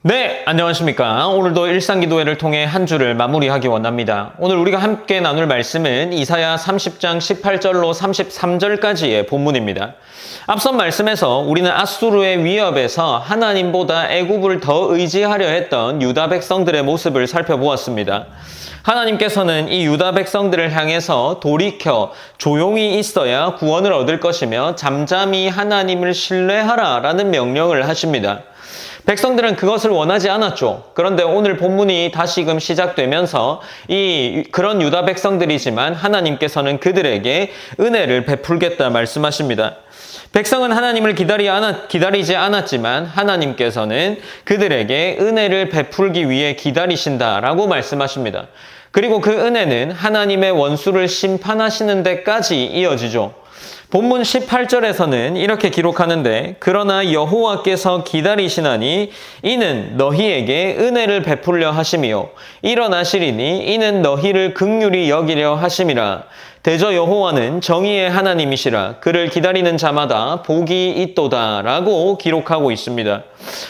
네, 안녕하십니까. 오늘도 일상기도회를 통해 한 주를 마무리하기 원합니다. 오늘 우리가 함께 나눌 말씀은 이사야 30장 18절로 33절까지의 본문입니다. 앞선 말씀에서 우리는 앗수르의 위협에서 하나님보다 애굽을 더 의지하려 했던 유다 백성들의 모습을 살펴보았습니다. 하나님께서는 이 유다 백성들을 향해서 돌이켜 조용히 있어야 구원을 얻을 것이며 잠잠히 하나님을 신뢰하라 라는 명령을 하십니다. 백성들은 그것을 원하지 않았죠. 그런데 오늘 본문이 다시금 시작되면서 그런 유다 백성들이지만 하나님께서는 그들에게 은혜를 베풀겠다 말씀하십니다. 백성은 하나님을 기다리지 않았지만 하나님께서는 그들에게 은혜를 베풀기 위해 기다리신다라고 말씀하십니다. 그리고 그 은혜는 하나님의 원수를 심판하시는 데까지 이어지죠. 본문 18절에서는 이렇게 기록하는데 그러나 여호와께서 기다리시나니 이는 너희에게 은혜를 베풀려 하심이요 일어나시리니 이는 너희를 긍휼히 여기려 하심이라. 대저 여호와는 정의의 하나님이시라. 그를 기다리는 자마다 복이 있도다 라고 기록하고 있습니다.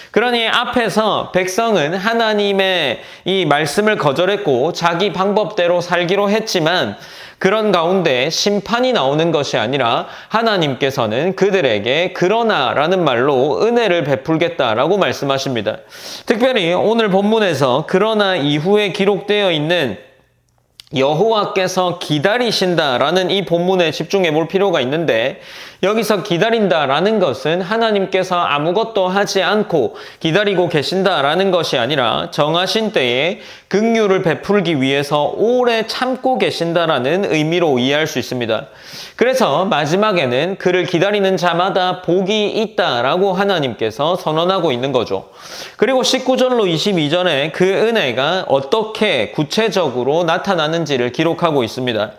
그러니 앞에서 백성은 하나님의 이 말씀을 거절했고 자기 방법대로 살기로 했지만 그런 가운데 심판이 나오는 것이 아니라 하나님께서는 그들에게 그러나 라는 말로 은혜를 베풀겠다라고 말씀하십니다. 특별히 오늘 본문에서 그러나 이후에 기록되어 있는 여호와께서 기다리신다라는 이 본문에 집중해 볼 필요가 있는데 여기서 기다린다라는 것은 하나님께서 아무것도 하지 않고 기다리고 계신다라는 것이 아니라 정하신 때에 긍휼을 베풀기 위해서 오래 참고 계신다라는 의미로 이해할 수 있습니다. 그래서 마지막에는 그를 기다리는 자마다 복이 있다라고 하나님께서 선언하고 있는 거죠. 그리고 19절로 22절에 그 은혜가 어떻게 구체적으로 나타나는지를 기록하고 있습니다.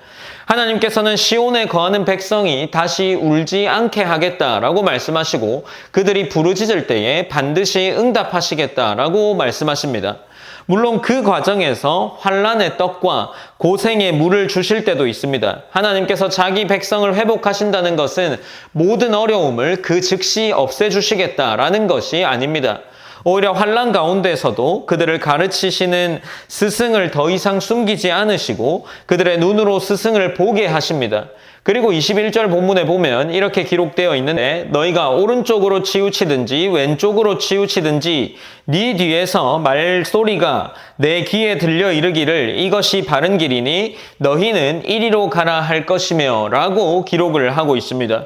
하나님께서는 시온에 거하는 백성이 다시 울지 않게 하겠다라고 말씀하시고 그들이 부르짖을 때에 반드시 응답하시겠다라고 말씀하십니다. 물론 그 과정에서 환난의 떡과 고생의 물을 주실 때도 있습니다. 하나님께서 자기 백성을 회복하신다는 것은 모든 어려움을 그 즉시 없애주시겠다라는 것이 아닙니다. 오히려 환난 가운데서도 그들을 가르치시는 스승을 더 이상 숨기지 않으시고 그들의 눈으로 스승을 보게 하십니다. 그리고 21절 본문에 보면 이렇게 기록되어 있는데 너희가 오른쪽으로 치우치든지 왼쪽으로 치우치든지 네 뒤에서 말소리가 내 귀에 들려 이르기를 이것이 바른 길이니 너희는 이리로 가라 할 것이며 라고 기록을 하고 있습니다.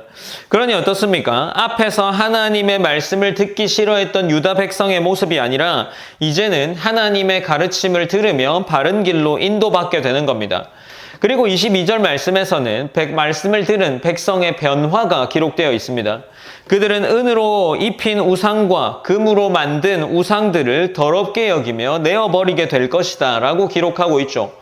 그러니 어떻습니까? 앞에서 하나님의 말씀을 듣기 싫어했던 유다 백성의 모습이 아니라 이제는 하나님의 가르침을 들으며 바른 길로 인도받게 되는 겁니다. 그리고 22절 말씀에서는 말씀을 들은 백성의 변화가 기록되어 있습니다. 그들은 은으로 입힌 우상과 금으로 만든 우상들을 더럽게 여기며 내어버리게 될 것이다 라고 기록하고 있죠.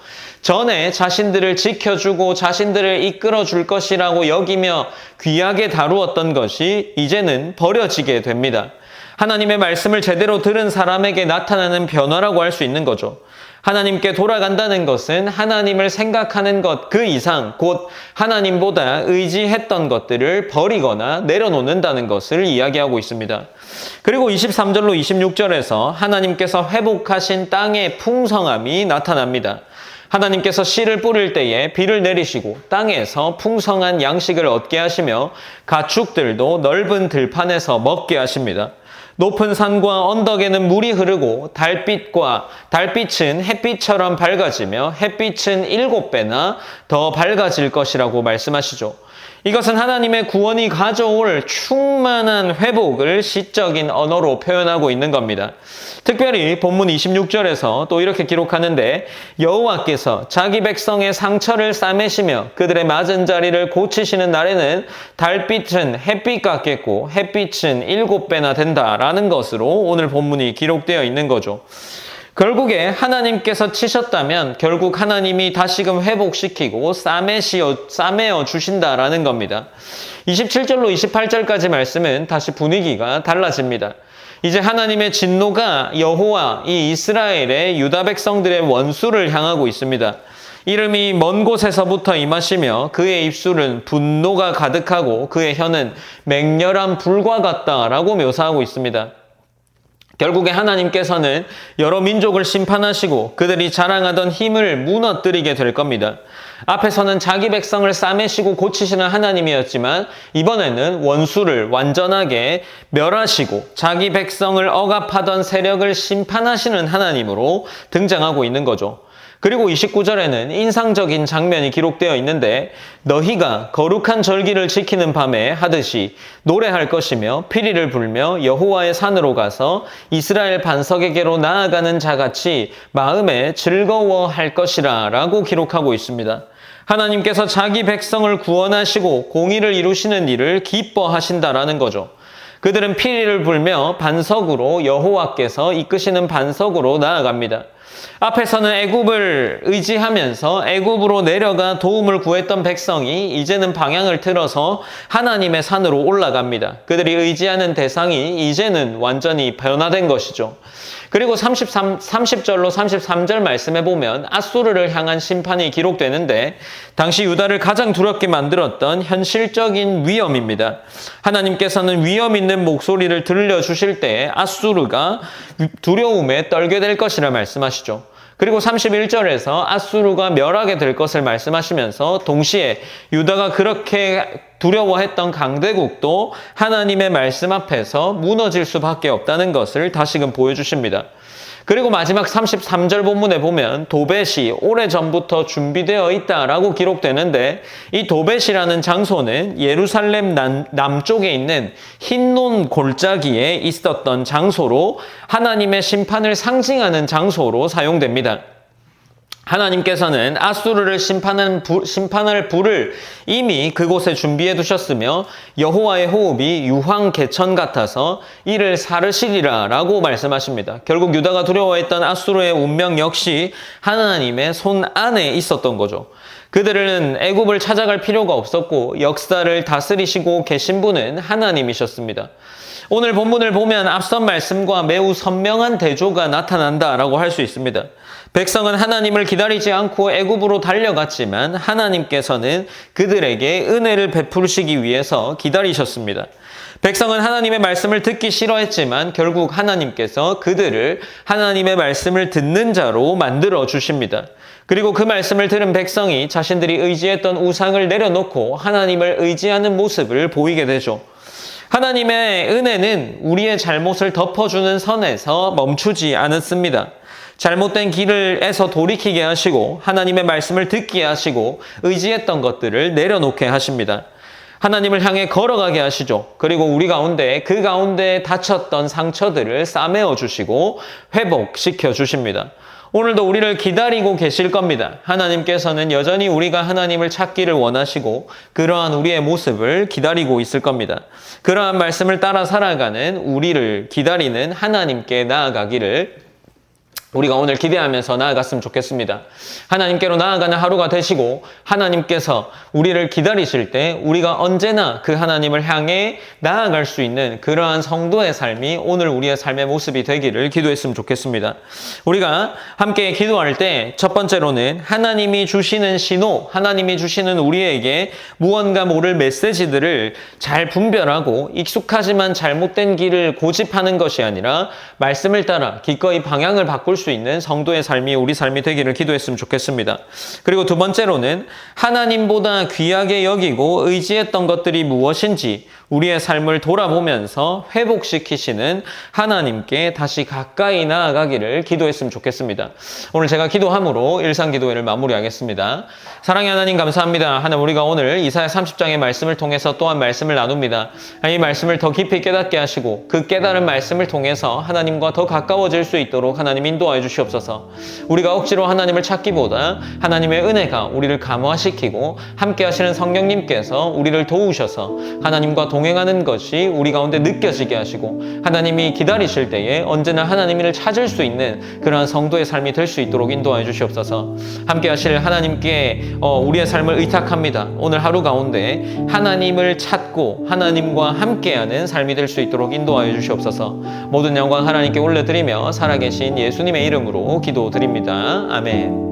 전에 자신들을 지켜주고 자신들을 이끌어줄 것이라고 여기며 귀하게 다루었던 것이 이제는 버려지게 됩니다. 하나님의 말씀을 제대로 들은 사람에게 나타나는 변화라고 할 수 있는 거죠. 하나님께 돌아간다는 것은 하나님을 생각하는 것 그 이상 곧 하나님보다 의지했던 것들을 버리거나 내려놓는다는 것을 이야기하고 있습니다. 그리고 23절로 26절에서 하나님께서 회복하신 땅의 풍성함이 나타납니다. 하나님께서 씨를 뿌릴 때에 비를 내리시고 땅에서 풍성한 양식을 얻게 하시며 가축들도 넓은 들판에서 먹게 하십니다. 높은 산과 언덕에는 물이 흐르고 달빛은 햇빛처럼 밝아지며 햇빛은 7배나 더 밝아질 것이라고 말씀하시죠. 이것은 하나님의 구원이 가져올 충만한 회복을 시적인 언어로 표현하고 있는 겁니다. 특별히 본문 26절에서 또 이렇게 기록하는데 여호와께서 자기 백성의 상처를 싸매시며 그들의 맞은 자리를 고치시는 날에는 달빛은 햇빛 같겠고 햇빛은 7배나 된다라는 것으로 오늘 본문이 기록되어 있는 거죠. 결국에 하나님께서 치셨다면 결국 하나님이 다시금 회복시키고 싸매어 주신다라는 겁니다. 27절로 28절까지 말씀은 다시 분위기가 달라집니다. 이제 하나님의 진노가 여호와 이 이스라엘의 유다 백성들의 원수를 향하고 있습니다. 이름이 먼 곳에서부터 임하시며 그의 입술은 분노가 가득하고 그의 혀는 맹렬한 불과 같다라고 묘사하고 있습니다. 결국에 하나님께서는 여러 민족을 심판하시고 그들이 자랑하던 힘을 무너뜨리게 될 겁니다. 앞에서는 자기 백성을 싸매시고 고치시는 하나님이었지만 이번에는 원수를 완전하게 멸하시고 자기 백성을 억압하던 세력을 심판하시는 하나님으로 등장하고 있는 거죠. 그리고 29절에는 인상적인 장면이 기록되어 있는데 너희가 거룩한 절기를 지키는 밤에 하듯이 노래할 것이며 피리를 불며 여호와의 산으로 가서 이스라엘 반석에게로 나아가는 자같이 마음에 즐거워할 것이라 라고 기록하고 있습니다. 하나님께서 자기 백성을 구원하시고 공의를 이루시는 일을 기뻐하신다라는 거죠. 그들은 피리를 불며 반석으로 여호와께서 이끄시는 반석으로 나아갑니다. 앞에서는 애굽을 의지하면서 애굽으로 내려가 도움을 구했던 백성이 이제는 방향을 틀어서 하나님의 산으로 올라갑니다. 그들이 의지하는 대상이 이제는 완전히 변화된 것이죠. 그리고 30절로 33절 말씀에 보면 아수르를 향한 심판이 기록되는데 당시 유다를 가장 두렵게 만들었던 현실적인 위험입니다. 하나님께서는 위험 있는 목소리를 들려주실 때 아수르가 두려움에 떨게 될 것이라 말씀하시죠. 그리고 31절에서 아수르가 멸하게 될 것을 말씀하시면서 동시에 유다가 그렇게 두려워했던 강대국도 하나님의 말씀 앞에서 무너질 수밖에 없다는 것을 다시금 보여주십니다. 그리고 마지막 33절 본문에 보면 도벳이 오래전부터 준비되어 있다라고 기록되는데 이 도벳이라는 장소는 예루살렘 남쪽에 있는 흰논 골짜기에 있었던 장소로 하나님의 심판을 상징하는 장소로 사용됩니다. 하나님께서는 아수르를 심판할 불을 이미 그곳에 준비해 두셨으며 여호와의 호흡이 유황 개천 같아서 이를 사르시리라 라고 말씀하십니다. 결국 유다가 두려워했던 아수르의 운명 역시 하나님의 손 안에 있었던 거죠. 그들은 애굽을 찾아갈 필요가 없었고 역사를 다스리시고 계신 분은 하나님이셨습니다. 오늘 본문을 보면 앞선 말씀과 매우 선명한 대조가 나타난다라고 할 수 있습니다. 백성은 하나님을 기다리지 않고 애굽으로 달려갔지만 하나님께서는 그들에게 은혜를 베푸시기 위해서 기다리셨습니다. 백성은 하나님의 말씀을 듣기 싫어했지만 결국 하나님께서 그들을 하나님의 말씀을 듣는 자로 만들어 주십니다. 그리고 그 말씀을 들은 백성이 자신들이 의지했던 우상을 내려놓고 하나님을 의지하는 모습을 보이게 되죠. 하나님의 은혜는 우리의 잘못을 덮어주는 선에서 멈추지 않았습니다. 잘못된 길에서 돌이키게 하시고 하나님의 말씀을 듣게 하시고 의지했던 것들을 내려놓게 하십니다. 하나님을 향해 걸어가게 하시죠. 그리고 우리 가운데 그 가운데 다쳤던 상처들을 싸매어 주시고 회복시켜 주십니다. 오늘도 우리를 기다리고 계실 겁니다. 하나님께서는 여전히 우리가 하나님을 찾기를 원하시고 그러한 우리의 모습을 기다리고 있을 겁니다. 그러한 말씀을 따라 살아가는 우리를 기다리는 하나님께 나아가기를 우리가 오늘 기대하면서 나아갔으면 좋겠습니다. 하나님께로 나아가는 하루가 되시고 하나님께서 우리를 기다리실 때 우리가 언제나 그 하나님을 향해 나아갈 수 있는 그러한 성도의 삶이 오늘 우리의 삶의 모습이 되기를 기도했으면 좋겠습니다. 우리가 함께 기도할 때 첫 번째로는 하나님이 주시는 신호, 하나님이 주시는 우리에게 무언가 모를 메시지들을 잘 분별하고 익숙하지만 잘못된 길을 고집하는 것이 아니라 말씀을 따라 기꺼이 방향을 바꿀 수 있는 성도의 삶이 우리 삶이 되기를 기도했으면 좋겠습니다. 그리고 두 번째로는 하나님보다 귀하게 여기고 의지했던 것들이 무엇인지 우리의 삶을 돌아보면서 회복시키시는 하나님께 다시 가까이 나아가기를 기도했으면 좋겠습니다. 오늘 제가 기도함으로 일상기도회를 마무리하겠습니다. 사랑의 하나님 감사합니다. 하나님 우리가 오늘 이사야 30장의 말씀을 통해서 또한 말씀을 나눕니다. 이 말씀을 더 깊이 깨닫게 하시고 그 깨달은 말씀을 통해서 하나님과 더 가까워질 수 있도록 하나님 인도하여 주시옵소서. 우리가 억지로 하나님을 찾기보다 하나님의 은혜가 우리를 감화시키고 함께 하시는 성령님께서 우리를 도우셔서 하나님과 동행하는 것이 우리 가운데 느껴지게 하시고 하나님이 기다리실 때에 언제나 하나님을 찾을 수 있는 그러한 성도의 삶이 될 수 있도록 인도하여 주시옵소서. 함께 하실 하나님께 우리의 삶을 의탁합니다. 오늘 하루 가운데 하나님을 찾고 하나님과 함께하는 삶이 될 수 있도록 인도하여 주시옵소서. 모든 영광 하나님께 올려드리며 살아계신 예수님의 이름으로 기도드립니다. 아멘.